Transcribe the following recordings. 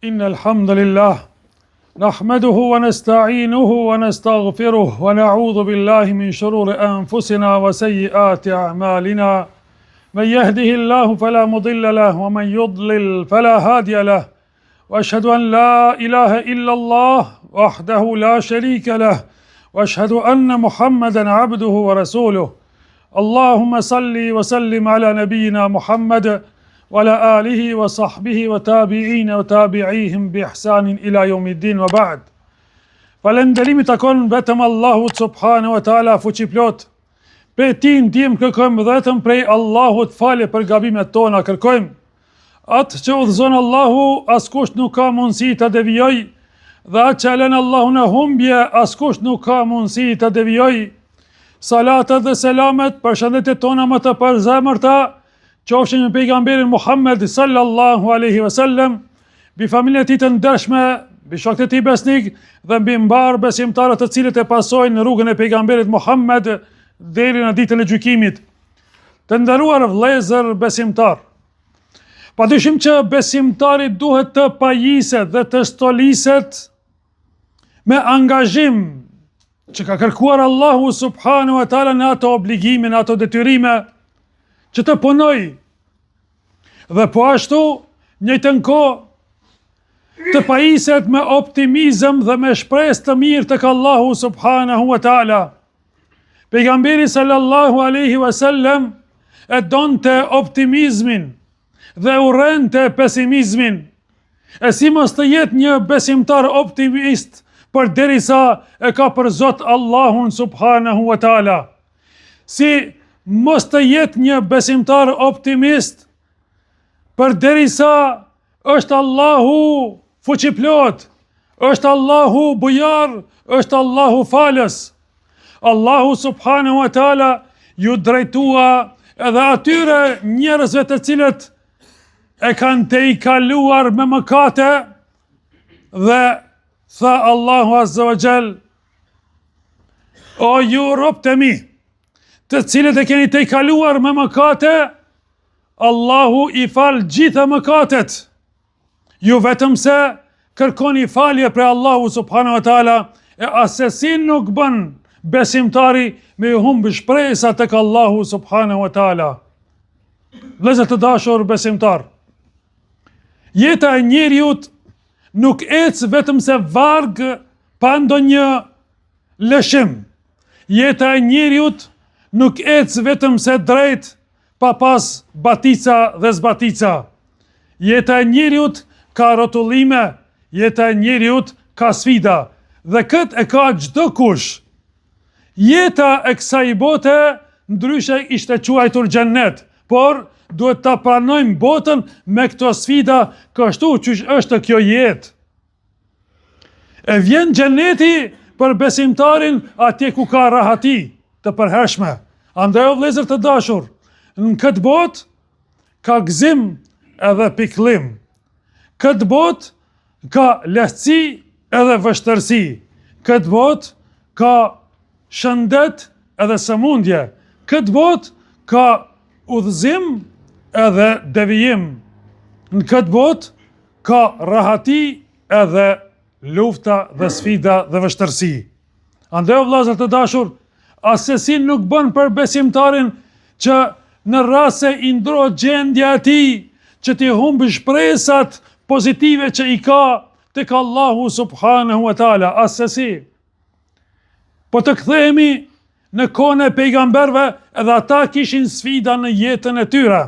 إن الحمد لله نحمده ونستعينه ونستغفره ونعوذ بالله من شرور أنفسنا وسيئات أعمالنا من يهده الله فلا مضل له ومن يضلل فلا هادي له وأشهد أن لا إله إلا الله وحده لا شريك له وأشهد أن محمدا عبده ورسوله اللهم صل وسلم على نبينا محمد وعلى آله وصحبه وتابعين وتابعيهم بإحسان إلى يوم الدين وبعد. Falënderimi takon vetëm Allahut subhanahu wa taala fuqiplot. Prej tij ndihmë kërkojmë vetëm prej Allahut falje për gabimet tona, kërkojmë atë që udhëzon Allahu, askush nuk ka mundësi ta devijoj, dhe atë që lën Allahu në humbje, askush nuk ka mundësi ta devijoj. Salatat dhe selamet për shëndetet tona më të përzemërta qofshin me pejgamberin Muhammed sallallahu alaihi wasallam, mbi familjen e tij të ndershme, mbi shokët e tij besnik dhe mbi mbar besimtarët të cilët e pasojnë në rrugën e pejgamberit Muhammed deri në ditën e gjykimit. Të nderuar vëllezër besimtar, padyshim që besimtari duhet të pajiset dhe të stoliset me angazhim që ka kërkuar Allahu subhanahu wa taala në ato obligime, në ato detyrime që të punoj, dhe po ashtu njëjtën kohë të pajiset me optimizëm dhe me shpresë të mirë tek Allahu subhanahu wa taala. Pejgamberi sallallahu alaihi wasallam e donte optimizmin dhe urrente pesimizmin. E si mos të jetë një besimtar optimist përderisa e ka për Zot Allahun subhanahu wa taala? Si mos të jetë një besimtar optimist përderisa është Allahu fuqiplot, është Allahu bujar, është Allahu falës. Allahu subhanahu wa taala ju drejtua edhe atyre njerëzve të cilët e kanë të i kaluar me mëkate, dhe tha Allahu azza wa jall: o ju robët e mi, të cilët e keni të i kaluar me mëkate, Allahu i fal gjitha mëkatet. Ju vetëm se kërkoni falje për Allahu subhanahu wa taala, e asesin nuk bën besimtari me humbë shpresa tek Allahu subhanahu wa taala. Vëllezër të dashur besimtar, jeta e njeriut nuk ecë vetëm se varg pa ndonjë lëshim. Jeta e njeriut nuk ecë vetëm se drejt pa pas batica dhe zbatica. Jeta e njeriut ka rotullime, jeta e njeriut ka sfida, dhe këtë e ka çdo kush. Jeta e kësaj bote ndryshe ishte quajtur xhennet, por duhet ta pranojmë botën me këto sfida kështu që është kjo jetë. E vjen xhenneti për besimtarin atje ku ka rahati të përhershme. Andaj o vëllezër të dashur, në këtë botë ka gëzim edhe pikëllim. Këtë botë ka lehtësi edhe vështërsi. Këtë botë ka shëndet edhe sëmundje. Këtë botë ka udhëzim edhe devijim. Në këtë botë ka rahati edhe lufta dhe sfida dhe vështërsi. Andaj o vëllezër të dashur, asesi nuk bën për besimtarin që në rast se i ndrohet gjendja e tij, që t'i humbë shpresat pozitive që i ka tek Allahu subhanahu wa taala. Asesi. Po të kthehemi në kohën e pejgamberëve, edhe ata kishin sfida në jetën e tyre.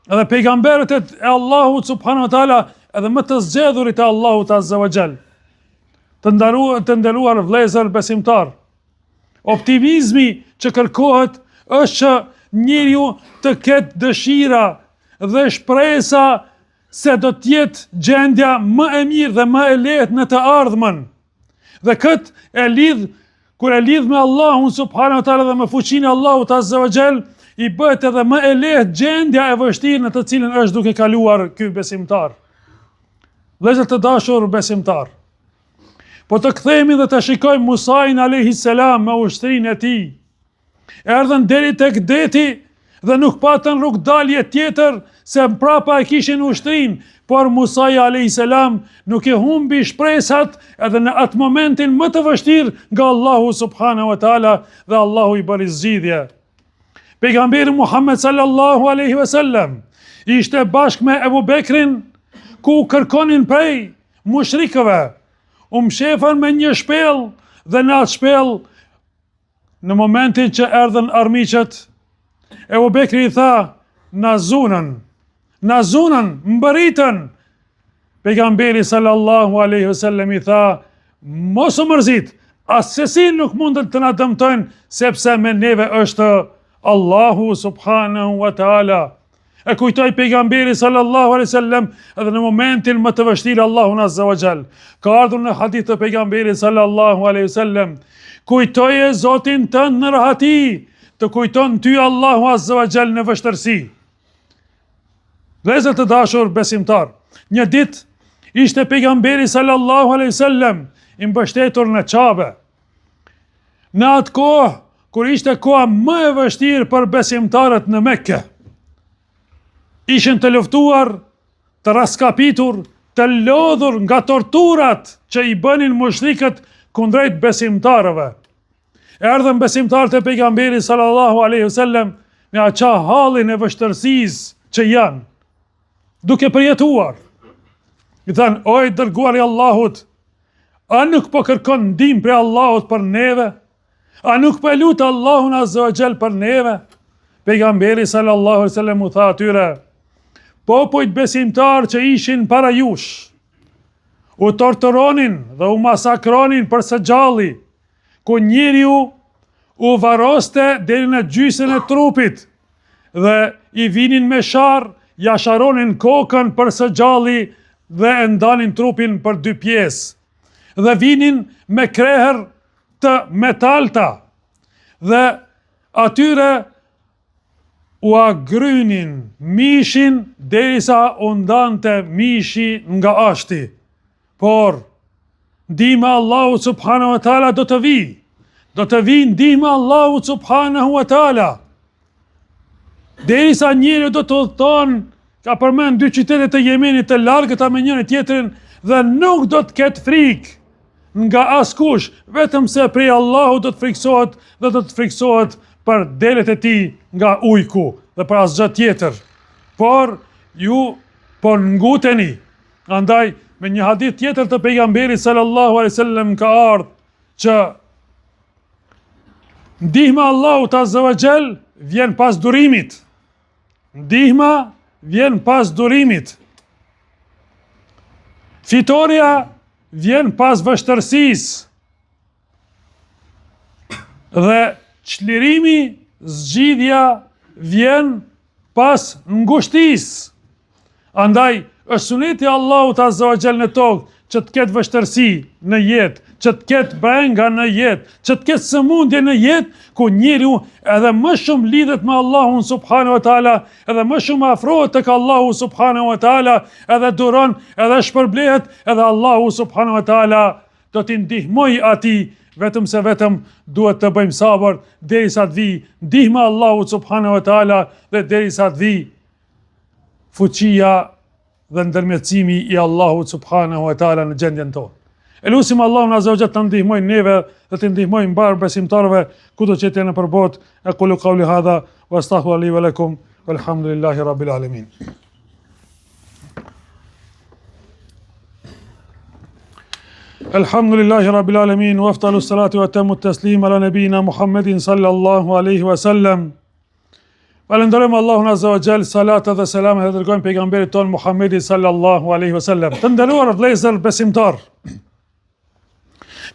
Edhe pejgamberët e Allahut subhanahu wa taala, edhe më të zgjedhurit e Allahut azza wa jall. Të nderuar vëllezër besimtar, optimizmi që kërkohet është që njeriu të ketë dëshira dhe shpresa se do të jetë gjendja më e mirë dhe më e lehtë në të ardhmen. Dhe këtë kur e lidh me Allahun subhanahu wa taala dhe me fuqinë e Allahut azza wa jall, i bëhet edhe më e lehtë gjendja e vështirë në të cilën është duke kaluar ky besimtar. Vëllezër të dashur besimtar, po të kthehemi dhe të shikojmë Musain alayhis salam me ushtrinë e tij. Erdhën deri tek deti dhe nuk patën rrugdalje tjetër se mprapa e kishin ushtrin, por Musai a.s. nuk e humbi shpresat edhe në atë momentin më të vështirë nga Allahu subhanahu wa taala dhe Allahu i bëri zgjidhje. Pejgamberi Muhammed sallallahu alaihi wasallam ishte bashkë me Ebu Bekrin, ku kërkonin prej mushrikëve, mshefën me një shpellë dhe në atë shpellë, në momentin që erdhen armiqët, Ebu Bekri i tha, na zunën, mbëritën. Pejgamberi sallallahu alaihi wasallam i tha, mos u mërzit, asesi nuk mundën të na dëmtojnë, sepse me neve është Allahu subhanahu wa taala. E kujtoj pejgamberi sallallahu alaihi wasallam edhe në momentin më të vështirë Allahun azza wa jall. Ka ardhur në hadith të pejgamberit sallallahu alaihi wasallam, kujtoje Zotin tënd në rahati, të kujton ty Allahu azza wa jall në vështirësi. Vëllezër të dashur besimtar, një ditë ishte pejgamberi sallallahu alaihi wasallam i mbështetur në Qabe. Në atë kohë kur ishte koha më e vështirë për besimtarët në Mekke, ishin të luftuar, të raskapitur, të lodhur nga torturat që i bënin mushrikët kundrejt besimtarëve. Erdhën besimtarët e pejgamberit sallallahu alaihi wasallam me aqa hallin e vështërësisë që janë, duke përjetuar. I thanë, oj dërguari i Allahut, a nuk po kërkon ndihmë prej Allahut për neve? A nuk po lut Allahun azza wa jall për neve? Pejgamberi sallallahu alaihi wasallam u tha atyre, popujt besimtar që ishin para jush, u torturonin dhe u masakronin për së gjalli, ku njeriu u varoste deri në gjysën e trupit, dhe i vinin me sharr, ja sharonin kokën për së gjalli dhe e ndanin trupin për dy pjesë, dhe vinin me krehër të metalta, dhe atyre u agrynin mishin derisa u ndante mishi nga ashti. Por ndihma Allahu subhanahu wa taala do të vi ndihma Allahu subhanahu wa taala. Derisa njeriu do të udhton, ka përmend dy qytete të Yemenit të largëta me njëri tjetrin dhe nuk do të ketë frikë nga askush, vetëm se prej Allahu do të friksohet dhe do të friksohet për delet e tij nga ujku dhe për asgjë tjetër. Por ju po nguteni. Andaj me një hadith tjetër të pejgamberit sallallahu alaihi wasallam ka ardhur që ndihma Allahut azza wa jall vjen pas durimit. Ndihma vjen pas durimit. Fitoria vjen pas vështërësisë. Dhe çlirimi, zgjidhja vjen pas ngushtisë. Andaj është suneti Allahut azza wa jall në tokë që të ketë vështërësi në jetë, që të ketë brenga në jetë, që të ketë sëmundje në jetë, ku njeriu edhe më shumë lidhet me Allahun subhanahu wa taala, edhe më shumë afrohet tek Allahu subhanahu wa taala, edhe duron, edhe shpërblehet, edhe Allahu subhanahu wa taala do t'i ndihmoj atij, vetëm se vetëm duhet të bëjmë sabër derisa të vi ndihma Allahu subhanahu wa taala dhe derisa të vi fuqia dhe ndërmjetësimi i Allahut subhanahu wa taala në gjendjen tonë. Elusim Allahun azza wa jalla të ndihmojnë neve dhe të ndihmojnë mbar besimtarëve kudo që të jenë për botë. Aqulu qawli hadha wa astaghfiru li wa lakum walhamdulillahi rabbil alamin. Alhamdulillahi rabbil alamin wa afdalu salatu wa tamu taslim ala nabina Muhammedin sallallahu alaihi wasallam. Falenderojmë Allahun azza wa jall, salat dhe selam e dërgojmë pejgamberit ton Muhammedin sallallahu alaihi wasallam. Të nderuar vëllezër besimtar,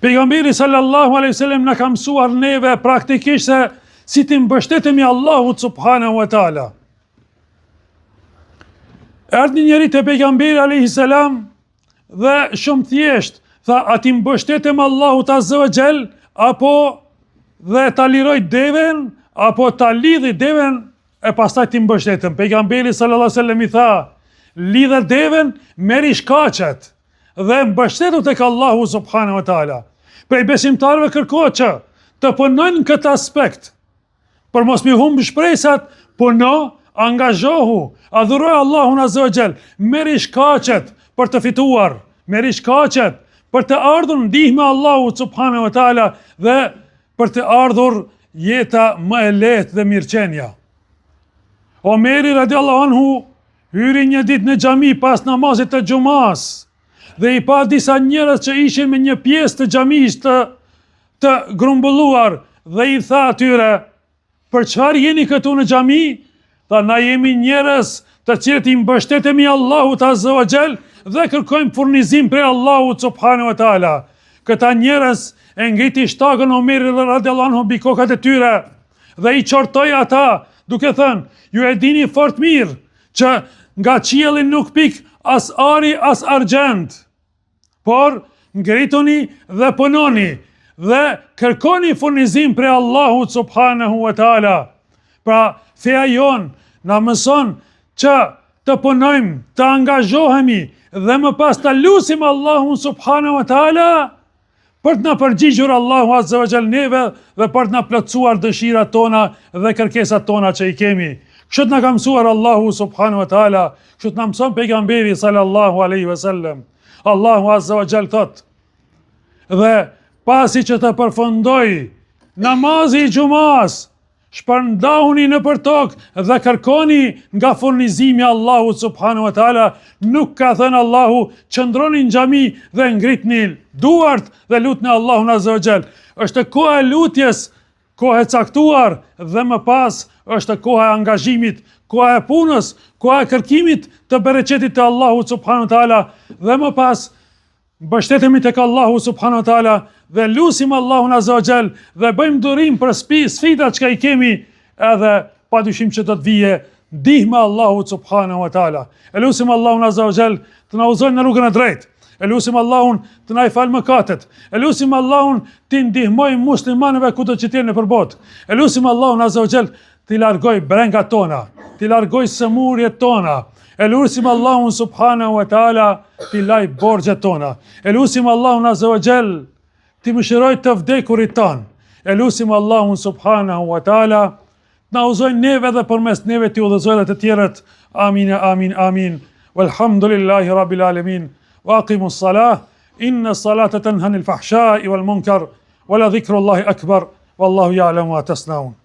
pejgamberi sallallahu alaihi wasallam na ka mësuar neve praktikisht se si të mbështetemi Allahut subhanahu wa taala. Erdhi njëri te pejgamberi alaihi salam dhe shumë thjesht tha, a ti mbështetem Allahut azza wa jall apo dhe ta liroj deven apo ta lidhi deven e pastaj ti mbështetem. Pejgamberi sallallahu alaihi wasallam i tha, lidhe deven, merri shkaqet dhe mbështetu tek Allahu subhanahu wa taala. Prej besimtarëve kërkohet që të punojnë në këtë aspekt, për mos mi humb shpresat, puno angazhohu, adhuroj Allahun Azza wa Jall, merri shkaqet për të fituar, merri shkaqet për të ardhur ndihme Allahu subhanahu wa taala dhe për të ardhur jeta më e lehtë dhe mirëqenia. Omeri radiallahu anhu hyri një ditë në xhami pas namazit të xumas dhe i pa disa njerëz që ishin me një pjesë të xhamisë të grumbulluar dhe i tha atyre: "Për çfarë jeni këtu në xhami?" Tha: "Na jemi njerëz të cilët i mbështetemi Allahut Azza wa Jall dhe kërkojmë furnizim prej Allahut subhanahu wa taala." Këta njerëz e ngriti shtakën Omeri radiallahu anhu mbi kokat e tyre dhe i qortoi ata, duke thënë: "Ju e dini fort mirë që nga qielli nuk pik as ari as argjend, por ngrituni dhe punoni dhe kërkoni furnizim prej Allahut subhanahu wa taala." Pra, feja jon na mëson që të punojmë, të angazhohemi dhe më pas të lutim Allahun subhanahu wa taala për të na përgjigjur Allahu Azza wa Jall neve dhe për të na plotësuar dëshirat tona dhe kërkesat tona që i kemi. Kështu na ka mësuar Allahu subhanahu wa taala, kështu na mëson pejgamberi sallallahu alaihi wasallam. Allahu Azza wa Jall thot: "Dhe pasi që të përfundoi namazi i xumas, shpërndahuni nëpër tokë dhe kërkoni nga furnizimi Allahut subhanahu wa taala." Nuk ka thënë Allahu qëndroni në xhami dhe ngritni duart dhe lutni Allahun Azza wa Jall. Është koha e lutjes, koha e caktuar dhe më pas është koha e angazhimit, koha e punës, koha e kërkimit të bereqetit të Allahut subhanahu wa taala dhe më pas mbështetemi tek Allahu subhanahu wa taala dhe lutim Allahun Azza wa Jall dhe bëjmë durim për sfidat që i kemi, edhe padyshim që do të vije ndihma Allahut subhanahu wa taala. E lutim Allahun Azza wa Jall të na udhëzojë në rrugën e drejtë. E lutim Allahun të na i falë mëkatet. E lutim Allahun të ndihmojë muslimanëve kudo që të jenë nëpër botë. E lutim Allahun Azza wa Jall të largoj brengat tona, të largoj sëmurjet tona. E lutim Allahun subhanahu wa taala të laj borxhet tona. E lutim Allahun Azza wa Jall të mëshiroj të vdekurit tanë. E lutim Allahun subhanahu wa taala na udhëzoj neve dhe përmes neve të udhëzoj dhe të tjerët. Amin, amin, amin. Walhamdulillahi rabbil alamin. Wa aqimus salah. Inna salata tanha anil fahsha'i wal munkar. Wa la dhikrullahi akbar. Wallahu ya'lamu ma tasnaun.